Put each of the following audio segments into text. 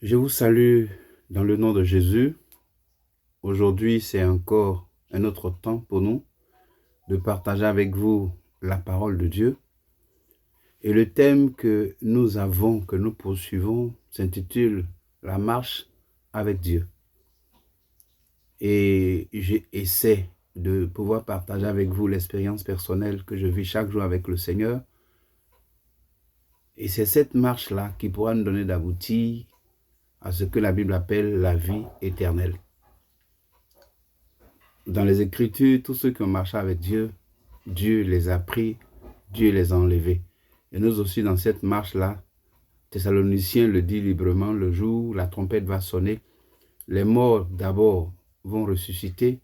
Je vous salue dans le nom de Jésus. Aujourd'hui, c'est encore un autre temps pour nous de partager avec vous la parole de Dieu. Et le thème que nous poursuivons, s'intitule « La marche avec Dieu ». Et j'essaie de pouvoir partager avec vous l'expérience personnelle que je vis chaque jour avec le Seigneur. Et c'est cette marche-là qui pourra nous donner d'aboutir à ce que la Bible appelle la vie éternelle. Dans les Écritures, tous ceux qui ont marché avec Dieu, Dieu les a pris, Dieu les a enlevés. Et nous aussi, dans cette marche-là, Thessaloniciens le dit librement, le jour où la trompette va sonner, les morts d'abord vont ressusciter.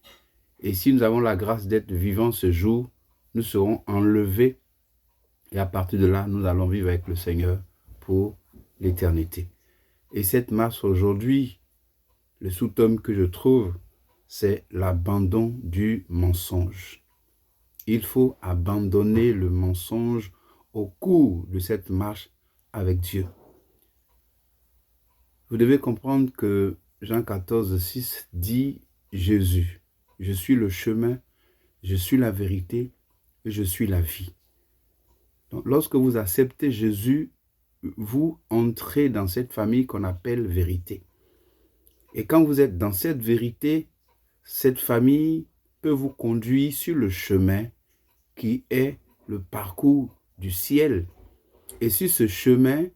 Et si nous avons la grâce d'être vivants ce jour, nous serons enlevés. Et à partir de là, nous allons vivre avec le Seigneur pour l'éternité. Et cette marche aujourd'hui, le sous-thème que je trouve, c'est l'abandon du mensonge. Il faut abandonner le mensonge au cours de cette marche avec Dieu. Vous devez comprendre que Jean 14, 6 dit Jésus, je suis le chemin, je suis la vérité et je suis la vie. Donc, lorsque vous acceptez Jésus, vous entrez dans cette famille qu'on appelle vérité. Et quand vous êtes dans cette vérité, cette famille peut vous conduire sur le chemin qui est le parcours du ciel. Et sur ce chemin,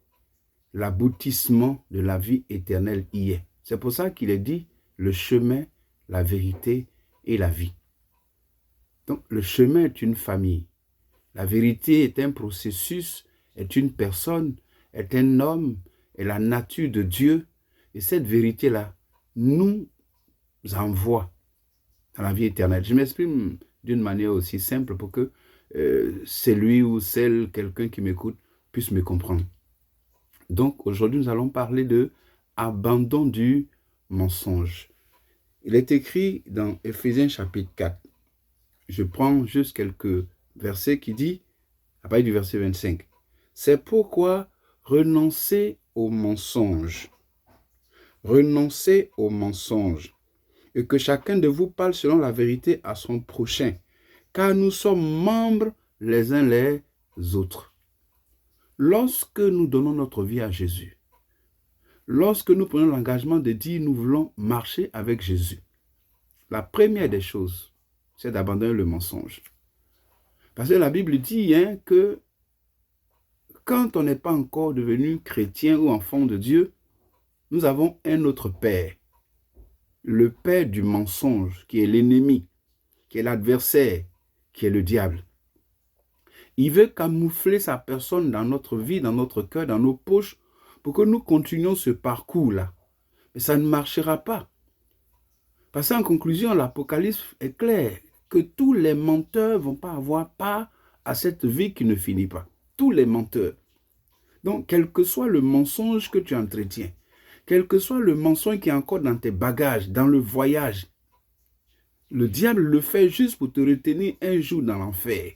l'aboutissement de la vie éternelle y est. C'est pour ça qu'il est dit le chemin, la vérité et la vie. Donc le chemin est une famille. La vérité est un processus, est une personne, est un homme, est la nature de Dieu. Et cette vérité-là nous envoie dans la vie éternelle. Je m'exprime d'une manière aussi simple pour que celui ou celle, quelqu'un qui m'écoute, puisse me comprendre. Donc, aujourd'hui, nous allons parler de abandon du mensonge. Il est écrit dans Éphésiens chapitre 4. Je prends juste quelques versets qui dit, à partir du verset 25, « C'est pourquoi renoncez au mensonge. Renoncez au mensonge. Et que chacun de vous parle selon la vérité à son prochain, car nous sommes membres les uns les autres. » Lorsque nous donnons notre vie à Jésus, lorsque nous prenons l'engagement de dire nous voulons marcher avec Jésus, la première des choses, c'est d'abandonner le mensonge. Parce que la Bible dit que quand on n'est pas encore devenu chrétien ou enfant de Dieu, nous avons un autre Père, le Père du mensonge, qui est l'ennemi, qui est l'adversaire, qui est le diable. Il veut camoufler sa personne dans notre vie, dans notre cœur, dans nos poches, pour que nous continuions ce parcours-là. Mais ça ne marchera pas. Parce qu'en conclusion, l'Apocalypse est clair, que tous les menteurs ne vont pas avoir part à cette vie qui ne finit pas. Tous les menteurs. Donc, quel que soit le mensonge que tu entretiens, quel que soit le mensonge qui est encore dans tes bagages, dans le voyage, le diable le fait juste pour te retenir un jour dans l'enfer.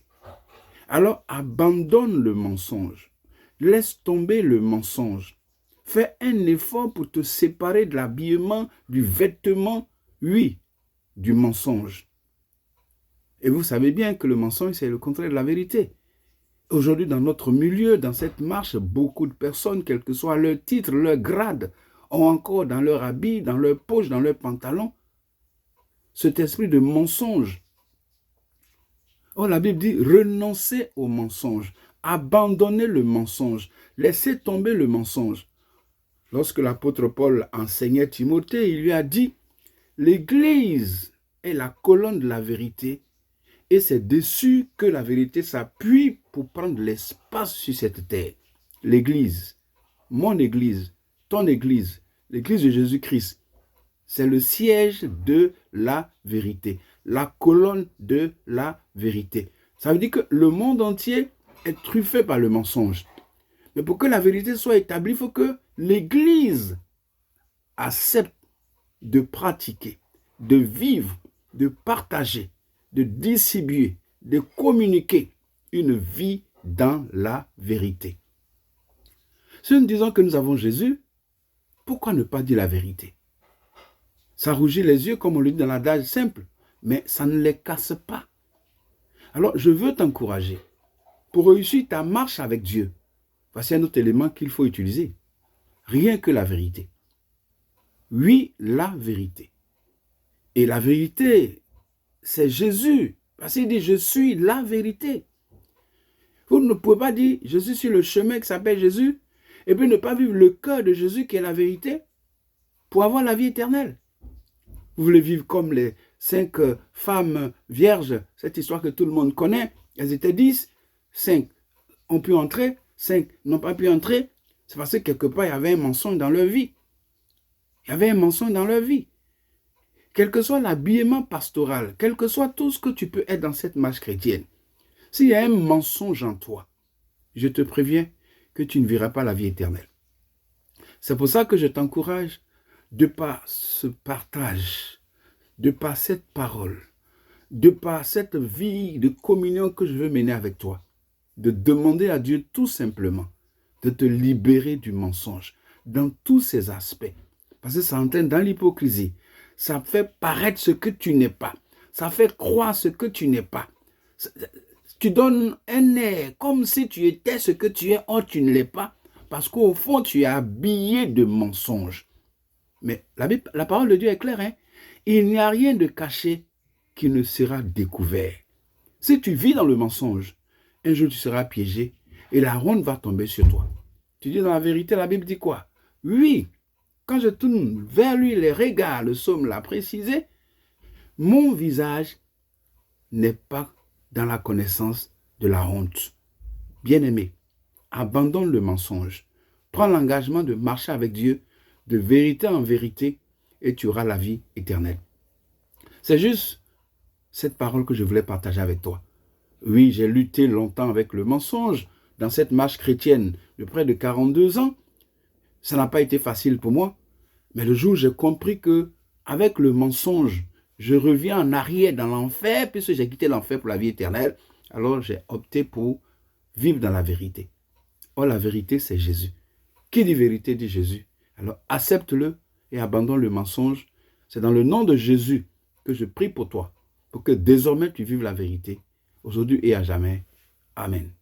Alors, abandonne le mensonge. Laisse tomber le mensonge. Fais un effort pour te séparer de l'habillement, du vêtement, oui, du mensonge. Et vous savez bien que le mensonge, c'est le contraire de la vérité. Aujourd'hui, dans notre milieu, dans cette marche, beaucoup de personnes, quel que soit leur titre, leur grade, ont encore dans leur habit, dans leur poche, dans leur pantalon, cet esprit de mensonge. Or, la Bible dit, renoncez au mensonge, abandonnez le mensonge, laissez tomber le mensonge. Lorsque l'apôtre Paul enseignait Timothée, il lui a dit, l'Église est la colonne de la vérité et c'est dessus que la vérité s'appuie pour prendre l'espace sur cette terre. L'Église, mon Église, ton Église, l'Église de Jésus-Christ, c'est le siège de la vérité, la colonne de la vérité. Ça veut dire que le monde entier est truffé par le mensonge. Mais pour que la vérité soit établie, il faut que l'Église accepte de pratiquer, de vivre, de partager, de distribuer, de communiquer une vie dans la vérité. Si nous disons que nous avons Jésus, pourquoi ne pas dire la vérité? Ça rougit les yeux, comme on le dit dans l'adage simple, mais ça ne les casse pas. Alors, je veux t'encourager. Pour réussir ta marche avec Dieu, voici un autre élément qu'il faut utiliser. Rien que la vérité. Oui, la vérité. Et la vérité, c'est Jésus. Parce qu'il dit, je suis la vérité. Vous ne pouvez pas dire, je suis sur le chemin qui s'appelle Jésus, et puis ne pas vivre le cœur de Jésus qui est la vérité, pour avoir la vie éternelle. Vous voulez vivre comme les 5 femmes vierges, cette histoire que tout le monde connaît. Elles étaient 10, 5 ont pu entrer, 5 n'ont pas pu entrer. C'est parce que quelque part, il y avait un mensonge dans leur vie. Il y avait un mensonge dans leur vie. Quel que soit l'habillement pastoral, quel que soit tout ce que tu peux être dans cette marche chrétienne, s'il y a un mensonge en toi, je te préviens que tu ne verras pas la vie éternelle. C'est pour ça que je t'encourage, de par ce partage, de par cette parole, de par cette vie de communion que je veux mener avec toi, de demander à Dieu tout simplement de te libérer du mensonge dans tous ses aspects. Parce que ça entraîne dans l'hypocrisie. Ça fait paraître ce que tu n'es pas. Ça fait croire ce que tu n'es pas. Tu donnes un air comme si tu étais ce que tu es, or tu ne l'es pas. Parce qu'au fond, tu es habillé de mensonges. Mais la parole de Dieu est claire. Hein? Il n'y a rien de caché qui ne sera découvert. Si tu vis dans le mensonge, un jour tu seras piégé et la honte va tomber sur toi. Tu dis dans la vérité, la Bible dit quoi? Oui, quand je tourne vers lui les regards, le psaume l'a précisé, mon visage n'est pas dans la connaissance de la honte. Bien-aimé, abandonne le mensonge. Prends l'engagement de marcher avec Dieu de vérité en vérité et tu auras la vie éternelle. C'est juste cette parole que je voulais partager avec toi. Oui, j'ai lutté longtemps avec le mensonge dans cette marche chrétienne de près de 42 ans. Ça n'a pas été facile pour moi, mais le jour où j'ai compris que avec le mensonge, je reviens en arrière dans l'enfer, puisque j'ai quitté l'enfer pour la vie éternelle, alors j'ai opté pour vivre dans la vérité. Or, la vérité, c'est Jésus. Qui dit vérité, dit Jésus. Alors, accepte-le et abandonne le mensonge. C'est dans le nom de Jésus que je prie pour toi, pour que désormais tu vives la vérité, aujourd'hui et à jamais. Amen.